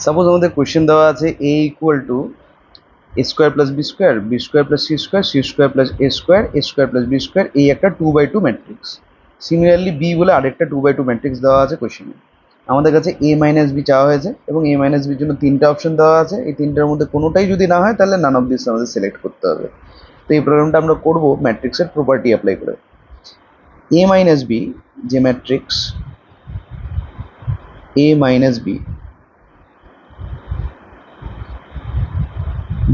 Suppose আমাদের question দেওয়া আছে a equal to A square plus B square, B square plus C square, C square plus A square plus B square, এই একটা 2/2 matrix. Similarly B বলে আরেকটা 2/2 matrix দেওয়া আছে কোয়েশ্চেনে। আমাদের কাছে এ মাইনাস বি চাওয়া হয়েছে এবং এ মাইনাস বির জন্য তিনটা অপশন দেওয়া আছে। এই তিনটার মধ্যে কোনোটাই যদি না হয় তাহলে নান অফ দিস আমাদের সিলেক্ট করতে হবে। তো এই প্রবলেমটা আমরা করবো ম্যাট্রিক্সের প্রপার্টি অ্যাপ্লাই করে। এ মাইনাস বি যে ম্যাট্রিক্স এ মাইনাস বি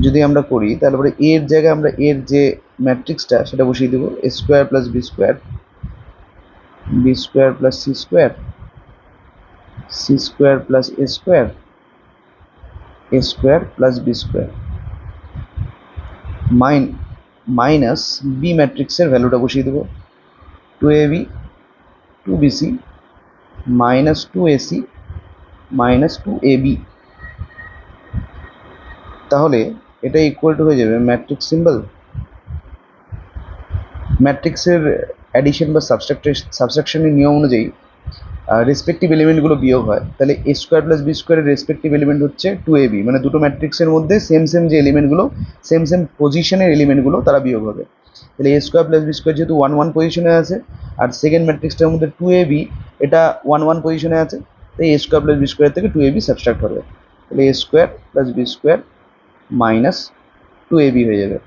যদি আমরা করি তাহলে পরে এর জায়গায় আমরা এর যে ম্যাট্রিক্সটা সেটা বসিয়ে দেবো a square plus B square, B square plus C square, C square plus A square plus B square minus b ম্যাট্রিক্সের ভ্যালুটা বসিয়ে দেবো 2ab 2bc minus 2ac minus 2ab। তাহলে এটা ইকুয়াল টু হয়ে যাবে ম্যাট্রিক্স সিম্বল। ম্যাট্রিক্সের অ্যাডিশন বা সাবস্ট্রাকশনের নিয়ম অনুযায়ী রেসপেক্টিভ এলিমেন্টগুলো বিয়োগ হয়। তাহলে এ স্কোয়ার প্লাস বি স্কোয়ারের রেসপেক্টিভ এলিমেন্ট হচ্ছে 2ab, মানে দুটো ম্যাট্রিক্সের মধ্যে সেম যে এলিমেন্টগুলো, সেম পজিশনের এলিমেন্টগুলো তারা বিয়োগ হবে। তাহলে a square plus B square যেহেতু 1 1 পজিশনে আছে আর সেকেন্ড ম্যাট্রিক্সটার মধ্যে 2ab এটা 1 1 পজিশনে আছে, তাই a square plus B square থেকে 2ab সাবস্ট্রাক্ট হবে। তাহলে a square plus B square minus 2ab হয়ে যাবে।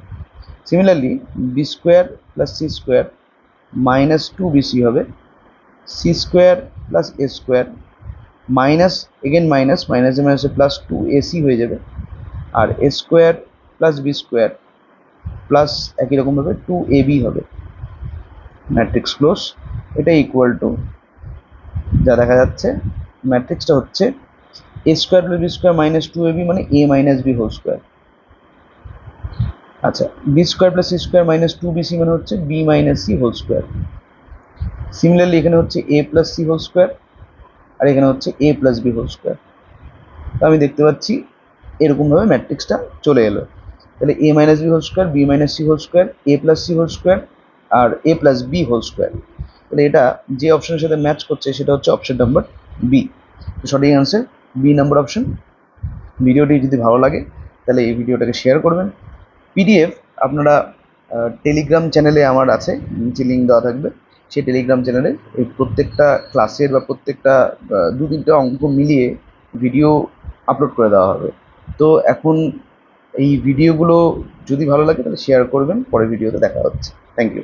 Similarly b square plus C square minus 2bc হবে, সি স্কোয়ার প্লাস এ স্কোয়ার মাইনাস এগেন মাইনাসে মাইনাসে প্লাস 2ac হয়ে যাবে, আর a square plus B square plus একই রকমভাবে 2ab হবে। Matrix close. এটা ইকুয়াল টু যা দেখা যাচ্ছে ম্যাট্রিক্সটা হচ্ছে a square plus B square minus 2ab মানে a minus b whole square. আচ্ছা, b square plus C square minus 2bc মানে হচ্ছে b minus c whole square. Similarly এখানে হচ্ছে a plus c whole square আর এখানে হচ্ছে a plus b whole square. তো আমি দেখতে পাচ্ছি এরকমভাবে ম্যাট্রিক্সটা চলে এলো। তাহলে a minus b whole square, b minus c whole square, a plus c whole square আর a plus b whole square. তাহলে এটা যে অপশনের সাথে ম্যাচ করছে সেটা হচ্ছে অপশন নাম্বার বি। তো সঠিক অ্যান্সার বি নাম্বার অপশন। ভিডিওটি যদি ভালো লাগে তাহলে এই ভিডিওটাকে শেয়ার করবেন। পিডিএফ আপনারা টেলিগ্রাম চ্যানেলে আমার আছে, নিচে লিঙ্ক দেওয়া থাকবে। সেই টেলিগ্রাম চ্যানেলে এই প্রত্যেকটা ক্লাসের বা প্রত্যেকটা 2-3টা অঙ্ক মিলিয়ে ভিডিও আপলোড করে দেওয়া হবে। তো এখন এই ভিডিওগুলো যদি ভালো লাগে তাহলে শেয়ার করবেন। পরের ভিডিওতে দেখা হচ্ছে। Thank you.